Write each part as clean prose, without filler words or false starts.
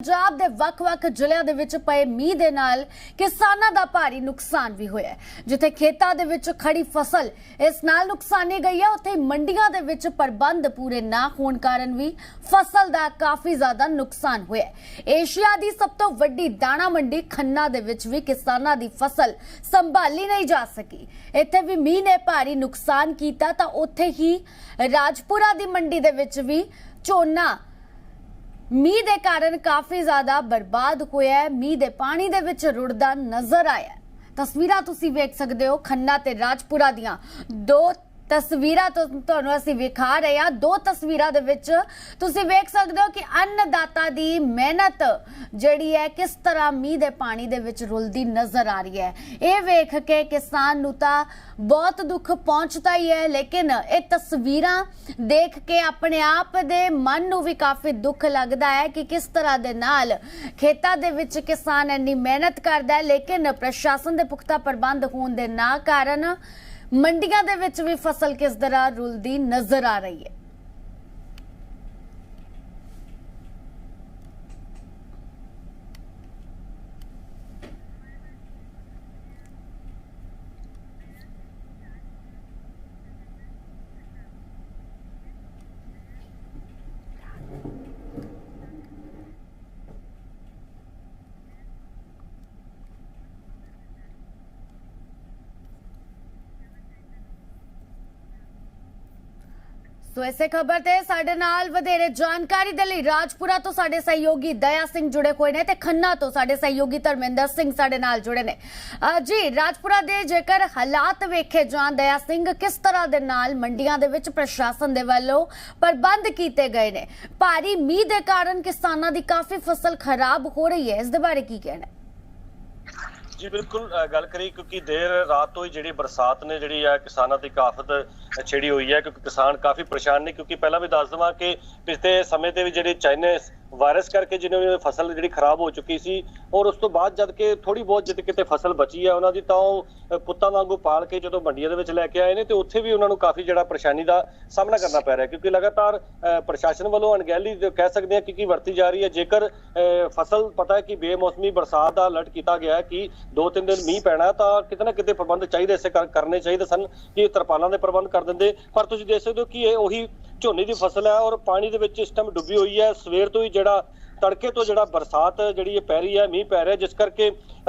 ਪੰਜਾਬ ਦੇ ਵੱਖ-ਵੱਖ ਜ਼ਿਲ੍ਹਿਆਂ ਦੇ ਵਿੱਚ ਪਏ ਮੀਂਹ ਦੇ ਨਾਲ ਕਿਸਾਨਾਂ ਦਾ ਭਾਰੀ ਨੁਕਸਾਨ ਵੀ ਹੋਇਆ ਹੈ। ਜਿੱਥੇ ਖੇਤਾਂ ਦੇ ਵਿੱਚ ਖੜੀ ਫਸਲ ਇਸ ਨਾਲ ਨੁਕਸਾਨੀ ਗਈ ਹੈ, ਉੱਥੇ ਮੰਡੀਆਂ ਦੇ ਵਿੱਚ ਪ੍ਰਬੰਧ ਪੂਰੇ ਨਾ ਹੋਣ ਕਾਰਨ ਵੀ ਫਸਲ ਦਾ ਕਾਫੀ ਜ਼ਿਆਦਾ ਨੁਕਸਾਨ ਹੋਇਆ ਹੈ। ਏਸ਼ੀਆ ਦੀ ਸਭ ਤੋਂ ਵੱਡੀ ਦਾਣਾ ਮੰਡੀ ਖੰਨਾ ਦੇ ਵਿੱਚ ਵੀ ਕਿਸਾਨਾਂ ਦੀ ਫਸਲ ਸੰਭਾਲੀ ਨਹੀਂ ਜਾ ਸਕੀ। ਇੱਥੇ ਵੀ ਮੀਂਹ ਨੇ ਭਾਰੀ ਨੁਕਸਾਨ ਕੀਤਾ ਤਾਂ ਉੱਥੇ ਹੀ ਰਾਜਪੁਰਾ ਦੀ ਮੰਡੀ ਦੇ ਵਿੱਚ ਵੀ ਝੋਨਾ ਮੀਂਹ ਦੇ ਕਾਰਨ ਕਾਫੀ ਜ਼ਿਆਦਾ ਬਰਬਾਦ ਹੋਇਆ ਹੈ। ਮੀਂਹ ਦੇ ਪਾਣੀ ਦੇ ਵਿੱਚ ਰੁੜਦਾ ਨਜ਼ਰ ਆਇਆ। ਤਸਵੀਰਾਂ ਤੁਸੀਂ ਵੇਖ ਸਕਦੇ ਹੋ ਖੰਨਾ ਤੇ ਰਾਜਪੁਰਾ ਦੀਆਂ ਦੋ ਤਸਵੀਰਾਂ ਤੁਹਾਨੂੰ ਅਸੀਂ ਵਿਖਾ ਰਹੇ ਹਾਂ। ਦੋ ਤਸਵੀਰਾਂ ਦੇ ਵਿੱਚ ਤੁਸੀਂ ਵੇਖ ਸਕਦੇ ਹੋ ਕਿ ਅੰਨਦਾਤਾ ਦੀ ਮਿਹਨਤ ਜਿਹੜੀ ਹੈ ਕਿਸ ਤਰ੍ਹਾਂ ਮੀਂਹ ਦੇ ਪਾਣੀ ਦੇ ਵਿੱਚ ਰੁਲਦੀ ਨਜ਼ਰ ਆ ਰਹੀ ਹੈ। ਇਹ ਵੇਖ ਕੇ ਕਿਸਾਨ ਨੂੰ ਤਾਂ ਬਹੁਤ ਦੁੱਖ ਪਹੁੰਚਦਾ ਹੀ ਹੈ, ਲੇਕਿਨ ਇਹ ਤਸਵੀਰਾਂ ਦੇਖ ਕੇ ਆਪਣੇ ਆਪ ਦੇ ਮਨ ਨੂੰ ਵੀ ਕਾਫੀ ਦੁੱਖ ਲੱਗਦਾ ਹੈ ਕਿ ਕਿਸ ਤਰ੍ਹਾਂ ਦੇ ਨਾਲ ਖੇਤਾਂ ਦੇ ਵਿੱਚ ਕਿਸਾਨ ਇੰਨੀ ਮਿਹਨਤ ਕਰਦਾ ਹੈ, ਲੇਕਿਨ ਪ੍ਰਸ਼ਾਸਨ ਦੇ ਪੁਖਤਾ ਪ੍ਰਬੰਧ ਹੋਣ ਦੇ ਨਾ ਕਾਰਨ ਮੰਡੀਆਂ ਦੇ ਵਿੱਚ ਵੀ ਫਸਲ ਕਿਸ ਤਰ੍ਹਾਂ ਰੁਲਦੀ ਨਜ਼ਰ ਆ ਰਹੀ ਹੈ। ਸੋ ਇਸੇ ਖਬਰ ਤੇ ਸਾਡੇ ਨਾਲ ਵਧੇਰੇ ਜਾਣਕਾਰੀ ਦੇ ਲਈ ਰਾਜਪੁਰਾ ਤੋਂ ਸਾਡੇ ਸਹਿਯੋਗੀ ਦਇਆ ਸਿੰਘ ਜੁੜੇ ਹੋਏ ਨੇ ਤੇ ਖੰਨਾ ਤੋਂ ਸਾਡੇ ਸਹਿਯੋਗੀ ਧਰਮਿੰਦਰ ਸਿੰਘ ਸਾਡੇ ਨਾਲ ਜੁੜੇ ਨੇ। ਜੀ ਰਾਜਪੁਰਾ ਦੇ ਜੇਕਰ ਹਾਲਾਤ ਵੇਖੇ ਜਾਣ ਦਇਆ ਸਿੰਘ, ਕਿਸ ਤਰ੍ਹਾਂ ਦੇ ਨਾਲ ਮੰਡੀਆਂ ਦੇ ਵਿੱਚ ਪ੍ਰਸ਼ਾਸਨ ਦੇ ਵੱਲੋਂ ਪ੍ਰਬੰਧ ਕੀਤੇ ਗਏ ਨੇ? ਭਾਰੀ ਮੀਂਹ ਦੇ ਕਾਰਨ ਕਿਸਾਨਾਂ ਦੀ ਕਾਫੀ ਫਸਲ ਖਰਾਬ ਹੋ ਰਹੀ ਹੈ, ਇਸ ਦੇ ਬਾਰੇ ਕੀ ਕਹਿਣਾ? जी बिल्कुल गल करी क्योंकि देर रात तो ही जी बरसात ने जी किसानों की काफत छिड़ी हुई है, क्योंकि किसान काफ़ी परेशान ने। क्योंकि पहला भी दस देवां कि पिछले समय ते भी जी चाइना वायरस करके जिन्होंने फसल जी खराब हो चुकी सी, और उस तो बाद जद के थोड़ी बहुत जित किते फसल बची है उन्होंने तो पुत्तां वांगू पाल के जो मंडियां दे विच लैके आए ने तो उत्थे भी उन्होंने काफ़ी जिहड़ा परेशानी का सामना करना पै रहा है, क्योंकि लगातार प्रशासन वालों अणगहली कह सकते हैं कि वरती जा रही है। जेकर फसल पता है कि बेमौसमी बरसात का अलर्ट किया गया है कि 2-3 दिन मीह पैना, तो किते ना किते प्रबंध चाहिए इसे करने चाहिए सन कि तरपालों के प्रबंध कर देंगे। पर तुसीं देख सकते हो कि उही झोने की फसल है और पानी दे विच इस टाइम डुबी हुई है। सवेर तो ही जिहड़ा तड़के तो जिहड़ा बरसात जिहड़ी पै रही है, मीह पै रहा है, जिस करके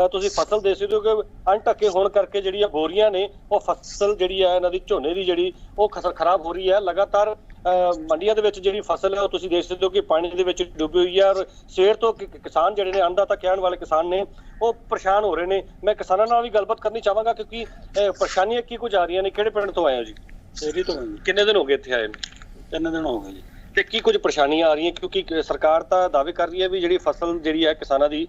तुसीं फसल देख सकते हो कि अणढके होण करके जिहड़ियां बोरियां ने वो फसल जिहड़ी है इन्हां दी झोने की जिहड़ी वो फसल खराब हो रही है। लगातार मंडियां दे विच जिहड़ी फसल है वो तुसीं देख सकते हो कि पानी दे विच डुबी हुई है और सवेर तो किसान जिहड़े ने अन्नदाता कहण वाले किसान ने वो परेशान हो रहे ने। मैं किसानां नाल भी गलबात करनी चाहांगा क्योंकि परेशानियां की कुछ आ रही ने। किहड़े पिंड तो आए हो जी? एरी तो किन्ने दिन हो गए इत्थे आए? 3 दिन हो गए जी। ਤੇ ਕੀ ਕੁਝ ਪਰੇਸ਼ਾਨੀਆਂ ਆ ਰਹੀਆਂ? ਕਿਉਂਕਿ ਸਰਕਾਰ ਤਾਂ ਦਾਅਵੇ ਕਰ ਰਹੀ ਹੈ ਵੀ ਜਿਹੜੀ ਫਸਲ ਜਿਹੜੀ ਹੈ ਕਿਸਾਨਾਂ ਦੀ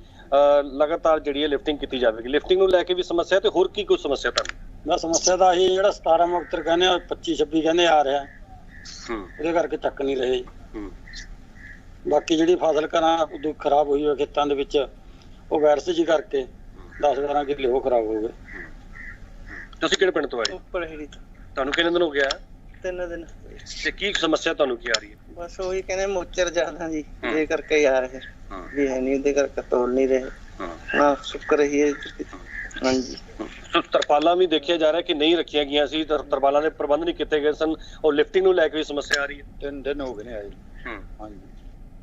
ਲਗਾਤਾਰ ਜਿਹੜੀ ਹੈ ਲਿਫਟਿੰਗ ਕੀਤੀ ਜਾਵੇਗੀ। ਲਿਫਟਿੰਗ ਨੂੰ ਲੈ ਕੇ ਵੀ ਸਮੱਸਿਆ ਤੇ ਹੋਰ ਕੀ ਕੋਈ ਸਮੱਸਿਆ ਤੁਹਾਨੂੰ? ਮੈਂ ਸਮੱਸਿਆ ਤਾਂ ਇਹ ਜਿਹੜਾ 17 ਮੁਕਤਰ ਕਹਿੰਦੇ ਆ 25-26 ਕਹਿੰਦੇ ਆ ਰਿਹਾ ਉਹਦੇ ਕਰਕੇ ਚੱਕ ਨਹੀਂ ਰਹੇ। ਬਾਕੀ ਜਿਹੜੀ ਫਸਲ ਕਰਾਂ ਉਦੋਂ ਖਰਾਬ ਹੋਈ ਹੋਈ ਖੇਤਾਂ ਦੇ ਵਿੱਚ ਉਹ ਵਾਇਰਸ ਜੀ ਕਰਕੇ 10-12 ਕਿੱਲੇ ਉਹ ਖਰਾਬ ਹੋ ਗਏ। ਤੁਸੀਂ ਕਿਹੜੇ ਪਿੰਡ ਤੋਂ ਆਏ? ਉੱਪਰ ਹੀ ਤੁਹਾਨੂੰ ਕਿੰਨੇ ਦਿਨ ਹੋ ਗਿਆ? 3 ਦਿਨ। ਤੇ ਕੀ ਸਮੱਸਿਆ ਤੁਹਾਨੂੰ ਕੀ ਆ ਰਹੀ ਹੈ? ਬਸ ਉਹੀ ਕਹਿੰਦੇ ਮੋਚਰ ਜ਼ਿਆਦਾ ਜੀ, ਇਹ ਕਰਕੇ ਆ ਰਹੇ ਵੀ ਹੈ ਨਹੀਂ, ਉਹਦੇ ਕਰਕੇ ਤੋਲ ਨਹੀਂ ਰਹੇ ਨਾ ਸੁੱਕ ਰਹੀ ਹੈ। ਹਾਂਜੀ ਤਰਪਾਲਾਂ ਵੀ ਦੇਖਿਆ ਜਾ ਰਿਹਾ ਕਿ ਨਹੀਂ ਰੱਖੀਆਂ ਗਈਆਂ ਸੀ, ਤਰਪਾਲਾਂ ਦੇ ਪ੍ਰਬੰਧ ਨਹੀਂ ਕੀਤੇ ਗਏ ਸਨ, ਉਹ ਲਿਫਟਿੰਗ ਨੂੰ ਲੈ ਕੇ ਵੀ ਸਮੱਸਿਆ ਆ ਰਹੀ ਹੈ। 3 ਦਿਨ ਹੋ ਗਏ ਨੇ ਆਏ। ਹਾਂਜੀ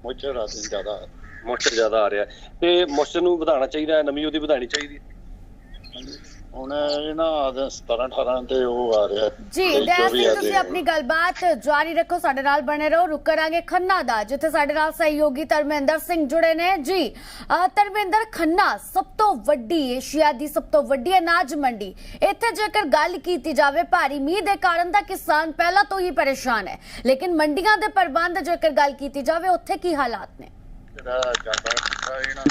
ਮੋਚਰ ਮੋਇਸਚਰ ਜ਼ਿਆਦਾ ਆ ਰਿਹਾ ਤੇ ਮੋਇਸਚਰ ਨੂੰ ਵਧਾਉਣਾ ਚਾਹੀਦਾ ਹੈ, ਨਮੀ ਉਹਦੀ ਵਧਾਉਣੀ ਚਾਹੀਦੀ ਹੈ। ਹੁਣ ਇਹਨਾਂ 17-18 ਤੇ ਉਹ ਆ ਰਿਹਾ ਜੀ ਦਇਆ ਸਿੰਘ, ਤੁਸੀਂ ਆਪਣੀ ਗੱਲਬਾਤ ਜਾਰੀ ਰੱਖੋ, ਸਾਡੇ ਨਾਲ ਬਣੇ ਰਹੋ। ਰੁਕ ਕਰਾਂਗੇ ਖੰਨਾ ਦਾ, ਜਿੱਥੇ ਸਾਡੇ ਨਾਲ ਸਹਿਯੋਗੀ ਧਰਮਿੰਦਰ ਸਿੰਘ ਜੁੜੇ ਨੇ। ਜੀ ਧਰਮਿੰਦਰ, ਖੰਨਾ ਸਭ ਤੋਂ ਵੱਡੀ ਏਸ਼ੀਆ ਦੀ ਸਭ ਤੋਂ ਵੱਡੀ ਅਨਾਜ ਮੰਡੀ, ਇੱਥੇ ਜੇਕਰ ਗੱਲ ਕੀਤੀ ਜਾਵੇ ਭਾਰੀ ਮੀਂਹ ਦੇ ਕਾਰਨ ਤਾਂ ਕਿਸਾਨ ਪਹਿਲਾਂ ਤੋਂ ਹੀ ਪਰੇਸ਼ਾਨ ਹੈ, ਲੇਕਿਨ ਮੰਡੀਆਂ ਦੇ ਪ੍ਰਬੰਧ ਜੇਕਰ ਗੱਲ ਕੀਤੀ ਜਾਵੇ ਉੱਥੇ ਕੀ ਹਾਲਾਤ ਨੇ?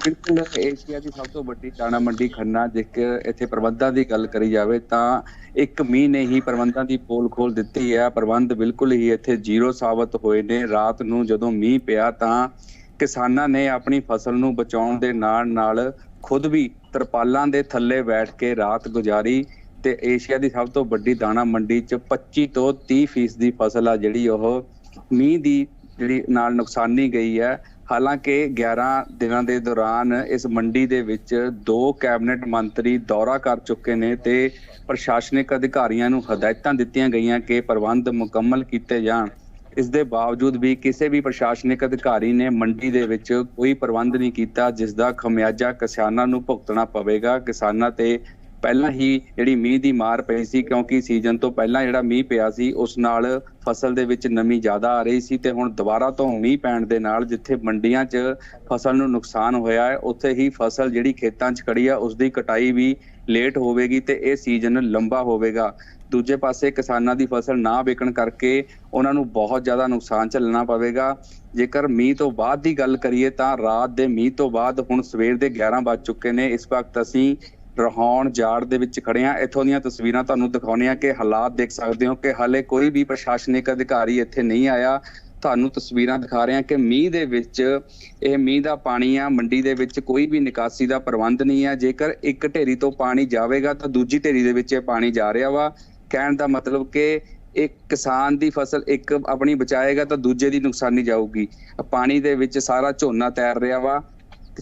ਬਿਲਕੁਲ ਏਸ਼ੀਆ ਦੀ ਸਭ ਤੋਂ ਵੱਡੀ ਦਾਣਾ ਮੰਡੀ ਖੰਨਾ, ਜੇਕਰ ਇੱਥੇ ਪ੍ਰਬੰਧਾਂ ਦੀ ਗੱਲ ਕਰੀ ਜਾਵੇ ਤਾਂ ਇੱਕ ਮੀਂਹ ਨੇ ਹੀ ਪ੍ਰਬੰਧਾਂ ਦੀ ਪੋਲ ਖੋਲ ਦਿੱਤੀ ਹੈ। ਪ੍ਰਬੰਧ ਬਿਲਕੁਲ ਹੀ ਇੱਥੇ ਜ਼ੀਰੋ ਸਾਬਤ ਹੋਏ ਨੇ। ਰਾਤ ਨੂੰ ਜਦੋਂ ਮੀਂਹ ਪਿਆ ਤਾਂ ਕਿਸਾਨਾਂ ਨੇ ਆਪਣੀ ਫਸਲ ਨੂੰ ਬਚਾਉਣ ਦੇ ਨਾਲ ਨਾਲ ਖੁਦ ਵੀ ਤਰਪਾਲਾਂ ਦੇ ਥੱਲੇ ਬੈਠ ਕੇ ਰਾਤ ਗੁਜ਼ਾਰੀ ਤੇ ਏਸ਼ੀਆ ਦੀ ਸਭ ਤੋਂ ਵੱਡੀ ਦਾਣਾ ਮੰਡੀ 'ਚ 25 ਤੋਂ 30% ਦੀ ਫਸਲ ਆ ਜਿਹੜੀ ਉਹ ਮੀਂਹ ਦੀ ਜਿਹੜੀ ਨਾਲ ਨੁਕਸਾਨੀ ਗਈ ਹੈ। ਹਾਲਾਂਕਿ 11 ਦਿਨਾਂ ਦੇ ਦੌਰਾਨ ਇਸ ਮੰਡੀ ਦੇ ਵਿੱਚ 2 ਕੈਬਨਿਟ ਮੰਤਰੀ ਦੌਰਾ ਕਰ ਚੁੱਕੇ ਨੇ ਤੇ ਪ੍ਰਸ਼ਾਸਨਿਕ ਅਧਿਕਾਰੀਆਂ ਨੂੰ ਹਦਾਇਤਾਂ ਦਿੱਤੀਆਂ ਗਈਆਂ ਕਿ ਪ੍ਰਬੰਧ ਮੁਕੰਮਲ ਕੀਤੇ ਜਾਣ। ਇਸ ਦੇ ਬਾਵਜੂਦ ਵੀ ਕਿਸੇ ਵੀ ਪ੍ਰਸ਼ਾਸਨਿਕ ਅਧਿਕਾਰੀ ਨੇ ਮੰਡੀ ਦੇ ਵਿੱਚ ਕੋਈ ਪ੍ਰਬੰਧ ਨਹੀਂ ਕੀਤਾ, ਜਿਸ ਦਾ ਖਮਿਆਜਾ ਕਿਸਾਨਾਂ ਨੂੰ ਭੁਗਤਣਾ ਪਵੇਗਾ। ਕਿਸਾਨਾਂ ਤੇ ਪਹਿਲਾਂ ਹੀ ਜਿਹੜੀ ਮੀਂਹ ਦੀ ਮਾਰ ਪਈ ਸੀ, ਕਿਉਂਕਿ ਸੀਜ਼ਨ ਤੋਂ ਪਹਿਲਾਂ ਜਿਹੜਾ ਮੀਂਹ ਪਿਆ ਸੀ ਉਸ ਨਾਲ ਫਸਲ ਦੇ ਵਿੱਚ ਨਮੀ ਜ਼ਿਆਦਾ ਆ ਰਹੀ ਸੀ ਤੇ ਹੁਣ ਦੁਬਾਰਾ ਤੋਂ ਮੀਂਹ ਪੈਣ ਦੇ ਨਾਲ ਜਿੱਥੇ ਮੰਡੀਆਂ 'ਚ ਫਸਲ ਨੂੰ ਨੁਕਸਾਨ ਹੋਇਆ ਹੈ, ਉੱਥੇ ਹੀ ਫਸਲ ਜਿਹੜੀ ਖੇਤਾਂ 'ਚ ਖੜੀ ਆ ਉਸ ਦੀ ਕਟਾਈ ਵੀ ਲੇਟ ਹੋਵੇਗੀ ਤੇ ਇਹ ਸੀਜ਼ਨ ਲੰਬਾ ਹੋਵੇਗਾ। ਦੂਜੇ ਪਾਸੇ ਕਿਸਾਨਾਂ ਦੀ ਫਸਲ ਨਾ ਵਿਕਣ ਕਰਕੇ ਉਹਨਾਂ ਨੂੰ ਬਹੁਤ ਜ਼ਿਆਦਾ ਨੁਕਸਾਨ ਝੱਲਣਾ ਪਵੇਗਾ। ਜੇਕਰ ਮੀਂਹ ਤੋਂ ਬਾਅਦ ਦੀ ਗੱਲ ਕਰੀਏ ਤਾਂ ਰਾਤ ਦੇ ਮੀਂਹ ਤੋਂ ਬਾਅਦ ਹੁਣ ਸਵੇਰ ਦੇ 11 ਵੱਜ ਚੁੱਕੇ ਨੇ। ਇਸ ਵਕਤ ਅਸੀਂ ਰਹਾਉਣ ਜਾੜ ਦੇ ਵਿੱਚ ਖੜੇ ਹਾਂ। ਇੱਥੋਂ ਦੀਆਂ ਤਸਵੀਰਾਂ ਤੁਹਾਨੂੰ ਦਿਖਾਉਂਦੇ ਹਾਂ ਕਿ ਹਾਲਾਤ ਦੇਖ ਸਕਦੇ ਹੋ ਕਿ ਹਾਲੇ ਕੋਈ ਵੀ ਪ੍ਰਸ਼ਾਸਨਿਕ ਅਧਿਕਾਰੀ ਇੱਥੇ ਨਹੀਂ ਆਇਆ। ਤੁਹਾਨੂੰ ਤਸਵੀਰਾਂ ਦਿਖਾ ਰਹੇ ਹਾਂ ਕਿ ਮੀਂਹ ਦੇ ਵਿੱਚ ਇਹ ਮੀਂਹ ਦਾ ਪਾਣੀ ਆ, ਮੰਡੀ ਦੇ ਵਿੱਚ ਕੋਈ ਵੀ ਨਿਕਾਸੀ ਦਾ ਪ੍ਰਬੰਧ ਨਹੀਂ ਹੈ। ਜੇਕਰ ਇੱਕ ਢੇਰੀ ਤੋਂ ਪਾਣੀ ਜਾਵੇਗਾ ਤਾਂ ਦੂਜੀ ਢੇਰੀ ਦੇ ਵਿੱਚ ਇਹ ਪਾਣੀ ਜਾ ਰਿਹਾ ਵਾ। ਕਹਿਣ ਦਾ ਮਤਲਬ ਕਿ ਇੱਕ ਕਿਸਾਨ ਦੀ ਫਸਲ ਇੱਕ ਆਪਣੀ ਬਚਾਏਗਾ ਤਾਂ ਦੂਜੇ ਦੀ ਨੁਕਸਾਨੀ ਜਾਊਗੀ। ਪਾਣੀ ਦੇ ਵਿੱਚ ਸਾਰਾ ਝੋਨਾ ਤੈਰ ਰਿਹਾ ਵਾ,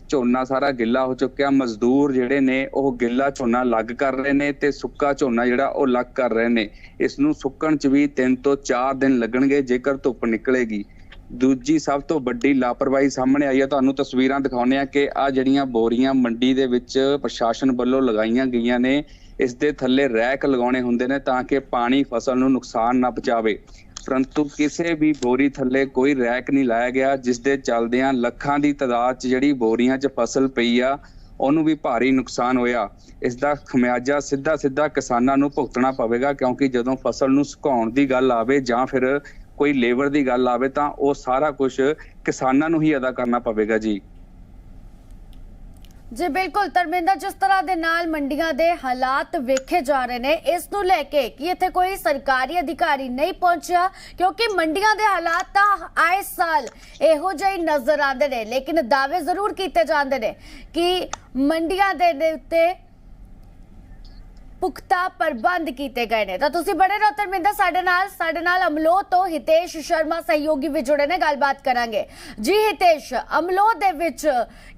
ਝੋਨਾ ਸਾਰਾ ਗਿੱਲਾ ਹੋ ਚੁੱਕਿਆ। ਮਜ਼ਦੂਰ ਜਿਹੜੇ ਨੇ ਉਹ ਗਿੱਲਾ ਝੋਨਾ ਲੱਗ ਕਰ ਰਹੇ ਨੇ ਤੇ ਸੁੱਕਾ ਝੋਨਾ ਜਿਹੜਾ ਉਹ ਲੱਗ ਕਰ ਰਹੇ ਨੇ। ਇਸ ਨੂੰ ਸੁੱਕਣ 'ਚ ਵੀ 3 ਤੋਂ 4 ਦਿਨ ਲੱਗਣਗੇ ਜੇਕਰ ਧੁੱਪ ਨਿਕਲੇਗੀ। ਦੂਜੀ ਸਭ ਤੋਂ ਵੱਡੀ ਲਾਪਰਵਾਹੀ ਸਾਹਮਣੇ ਆਈ ਹੈ। ਤੁਹਾਨੂੰ ਤਸਵੀਰਾਂ ਦਿਖਾਉਂਦੇ ਆ ਕਿ ਆ ਜਿਹੜੀਆਂ ਬੋਰੀਆਂ ਮੰਡੀ ਦੇ ਵਿੱਚ ਪ੍ਰਸ਼ਾਸਨ ਵੱਲੋਂ ਲਗਾਈਆਂ ਗਈਆਂ ਨੇ, ਇਸ ਦੇ ਥੱਲੇ ਰੈਕ ਲਗਾਉਣੇ ਹੁੰਦੇ ਨੇ ਤਾਂ ਕਿ ਪਾਣੀ ਫਸਲ ਨੂੰ ਨੁਕਸਾਨ ਨਾ ਪਹੁੰਚਾਵੇ, ਪਰੰਤੂ ਕਿਸੇ ਵੀ ਬੋਰੀ ਥੱਲੇ ਕੋਈ ਰੈਕ ਨਹੀਂ ਲਾਇਆ ਗਿਆ, ਜਿਸ ਦੇ ਚੱਲਦਿਆਂ ਲੱਖਾਂ ਦੀ ਤਾਦਾਦ 'ਚ ਜਿਹੜੀ ਬੋਰੀਆਂ 'ਚ ਫਸਲ ਪਈ ਆ ਉਹਨੂੰ ਵੀ ਭਾਰੀ ਨੁਕਸਾਨ ਹੋਇਆ। ਇਸ ਦਾ ਖਮਿਆਜਾ ਸਿੱਧਾ ਕਿਸਾਨਾਂ ਨੂੰ ਭੁਗਤਣਾ ਪਵੇਗਾ, ਕਿਉਂਕਿ ਜਦੋਂ ਫਸਲ ਨੂੰ ਸੁਕਾਉਣ ਦੀ ਗੱਲ ਆਵੇ ਜਾਂ ਫਿਰ ਕੋਈ ਲੇਬਰ ਦੀ ਗੱਲ ਆਵੇ ਤਾਂ ਉਹ ਸਾਰਾ ਕੁਝ ਕਿਸਾਨਾਂ ਨੂੰ ਹੀ ਅਦਾ ਕਰਨਾ ਪਵੇਗਾ। ਜੀ ਬਿਲकुल ਧਰਮਿੰਦਰ, ਜਿਸ ਤਰ੍ਹਾਂ ਦੇ ਨਾਲ ਮੰਡੀਆਂ ਦੇ ਹਾਲਾਤ ਵੇਖੇ ਜਾ ਰਹੇ ਨੇ, ਇਸ ਨੂੰ ਲੈ ਕੇ ਕਿ ਇੱਥੇ ਕੋਈ ਸਰਕਾਰੀ ਅਧਿਕਾਰੀ ਨਹੀਂ ਪਹੁੰਚਿਆ, ਕਿਉਂਕਿ ਮੰਡੀਆਂ ਦੇ ਹਾਲਾਤ ਤਾਂ ਆਏ ਸਾਲ ਇਹੋ ਜਿਹੇ ਨਜ਼ਰ ਆਉਂਦੇ ਨੇ, ਲੇਕਿਨ ਦਾਅਵੇ ਜ਼ਰੂਰ ਕੀਤੇ ਜਾਂਦੇ ਨੇ ਕਿ ਮੰਡੀਆਂ ਦੇ ਉੱਤੇ ਪੁਖਤਾ ਪ੍ਰਬੰਧ ਕੀਤੇ ਗਏ ਨੇ। ਤਾਂ ਤੁਸੀਂ ਬਣੇ ਰਹੋ ਧਰਮਿੰਦਰ ਸਾਡੇ ਨਾਲ ਅਮਲੋਹ ਤੋਂ ਹਿਤੇਸ਼ ਸ਼ਰਮਾ ਸਹਿਯੋਗੀ ਵੀ ਜੁੜੇ ਨੇ, ਗੱਲਬਾਤ ਕਰਾਂਗੇ। ਜੀ ਹਿਤੇਸ਼, ਅਮਲੋਹ ਦੇ ਵਿੱਚ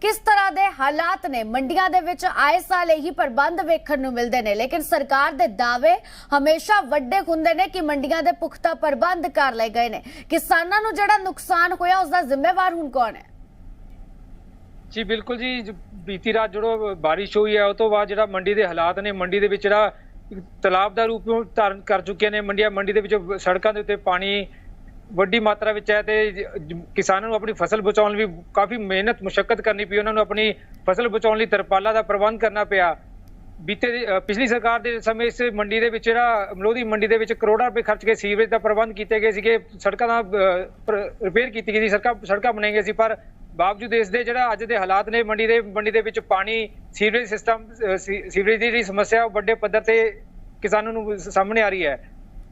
ਕਿਸ ਤਰ੍ਹਾਂ ਦੇ ਹਾਲਾਤ ਨੇ? ਮੰਡੀਆਂ ਦੇ ਵਿੱਚ ਆਏ ਸਾਲ ਇਹੀ ਪ੍ਰਬੰਧ ਵੇਖਣ ਨੂੰ ਮਿਲਦੇ ਨੇ, ਲੇਕਿਨ ਸਰਕਾਰ ਦੇ ਦਾਅਵੇ ਹਮੇਸ਼ਾ ਵੱਡੇ ਹੁੰਦੇ ਨੇ ਕਿ ਮੰਡੀਆਂ ਦੇ ਪੁਖਤਾ ਪ੍ਰਬੰਧ ਕਰ ਲਏ ਗਏ ਨੇ। ਕਿਸਾਨਾਂ ਨੂੰ ਜਿਹੜਾ ਨੁਕਸਾਨ ਹੋਇਆ ਉਸ ਦਾ ਜ਼ਿੰਮੇਵਾਰ ਹੁਣ ਕੌਣ ਹੈ? ਜੀ ਬਿਲਕੁਲ ਜੀ, ਬੀਤੀ ਰਾਤ ਜਦੋਂ ਬਾਰਿਸ਼ ਹੋਈ ਹੈ ਉਸ ਤੋਂ ਬਾਅਦ ਜਿਹੜਾ ਮੰਡੀ ਦੇ ਹਾਲਾਤ ਨੇ, ਮੰਡੀ ਦੇ ਵਿੱਚ ਜਿਹੜਾ ਤਲਾਬ ਦਾ ਰੂਪ ਧਾਰਨ ਕਰ ਚੁੱਕੇ ਨੇ। ਮੰਡੀ ਦੇ ਵਿੱਚ ਸੜਕਾਂ ਦੇ ਉੱਤੇ ਪਾਣੀ ਵੱਡੀ ਮਾਤਰਾ ਵਿੱਚ ਹੈ ਤੇ ਕਿਸਾਨਾਂ ਨੂੰ ਆਪਣੀ ਫਸਲ ਬਚਾਉਣ ਲਈ ਕਾਫੀ ਮਿਹਨਤ ਮੁਸ਼ੱਕਤ ਕਰਨੀ ਪਈ। ਉਹਨਾਂ ਨੂੰ ਆਪਣੀ ਫਸਲ ਬਚਾਉਣ ਲਈ ਤਰਪਾਲਾਂ ਦਾ ਪ੍ਰਬੰਧ ਕਰਨਾ ਪਿਆ। ਪਿਛਲੀ ਸਰਕਾਰ ਦੇ ਸਮੇਂ ਇਸ ਮੰਡੀ ਦੇ ਵਿੱਚ ਜਿਹੜਾ ਅਮਲੋਹ ਦੀ ਮੰਡੀ ਦੇ ਵਿੱਚ ਕਰੋੜਾਂ ਰੁਪਏ ਖਰਚ ਕੇ ਸੀਵਰੇਜ ਦਾ ਪ੍ਰਬੰਧ ਕੀਤੇ ਗਏ ਸੀਗੇ, ਸੜਕਾਂ ਦਾ ਰਿਪੇਅਰ ਕੀਤੀ ਗਈ ਸੀ, ਸੜਕਾਂ ਬਣਾਈਆਂ ਗਈਆਂ ਸੀ। ਪਰ ਬਾਵਜੂਦ ਇਸ ਦੇ ਜਿਹੜਾ ਅੱਜ ਦੇ ਹਾਲਾਤ ਨੇ, ਮੰਡੀ ਦੇ ਵਿੱਚ ਪਾਣੀ, ਸੀਵਰੇਜ ਸਿਸਟਮ, ਸੀਵਰੇਜ ਦੀ ਜਿਹੜੀ ਸਮੱਸਿਆ ਉਹ ਵੱਡੇ ਪੱਧਰ ਤੇ ਕਿਸਾਨਾਂ ਨੂੰ ਸਾਹਮਣੇ ਆ ਰਹੀ ਹੈ।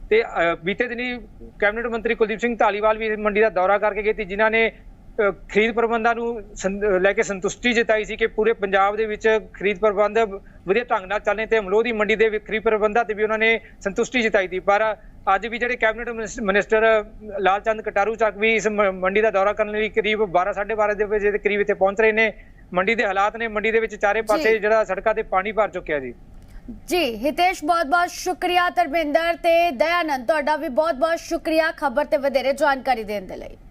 ਤੇ ਬੀਤੇ ਦਿਨੀ ਕੈਬਨਿਟ ਮੰਤਰੀ ਕੁਲਦੀਪ ਸਿੰਘ ਧਾਲੀਵਾਲ ਵੀ ਮੰਡੀ ਦਾ ਦੌਰਾ ਕਰਕੇ ਗਏ ਸੀ, ਜਿਨ੍ਹਾਂ ਨੇ ਖਰੀਦ ਪ੍ਰਬੰਧਾਂ ਨੂੰ ਲੈ ਕੇ ਸੰਤੁਸ਼ਟੀ ਜਤਾਈ ਸੀ ਕਿ ਪੂਰੇ ਪੰਜਾਬ ਦੇ ਵਿੱਚ ਖਰੀਦ ਪ੍ਰਬੰਧ ਵਧੀਆ ਢੰਗ ਨਾਲ ਚੱਲਣੇ ਤੇ ਅਮਲੋਹ ਦੀ ਮੰਡੀ ਦੇ ਖਰੀਦ ਪ੍ਰਬੰਧਾਂ ਤੇ ਵੀ ਉਹਨਾਂ ਨੇ ਸੰਤੁਸ਼ਟੀ ਜਤਾਈ ਸੀ। ਪਰ ਅੱਜ ਵੀ ਜਿਹੜੇ ਕੈਬਨਿਟ ਮਿਨਿਸਟਰ ਲਾਲ ਚੰਦ ਕਟਾਰੂ ਚੱਕ ਵੀ ਇਸ ਮੰਡੀ ਦਾ ਦੌਰਾ ਕਰਨ ਲਈ ਕਰੀਬ 12:30 ਦੇ ਵਜੇ ਦੇ ਕਰੀਬ ਇੱਥੇ ਪਹੁੰਚ ਰਹੇ ਨੇ। ਮੰਡੀ ਦੇ ਹਾਲਾਤ ਨੇ, ਮੰਡੀ ਦੇ ਵਿੱਚ ਚਾਰੇ ਪਾਸੇ ਜਿਹੜਾ ਸੜਕਾਂ ਤੇ ਪਾਣੀ ਭਰ ਚੁੱਕਿਆ ਜੀ। ਹਿਤੇਸ਼, ਬਹੁਤ ਸ਼ੁਕਰੀਆ। ਧਰਮਿੰਦਰ ਤੇ ਦਇਆਨੰਦ, ਤੁਹਾਡਾ ਵੀ ਬਹੁਤ ਸ਼ੁਕਰੀਆ ਖਬਰ ਤੇ ਵਧੇਰੇ ਜਾਣਕਾਰੀ ਦੇਣ ਦੇ ਲਈ।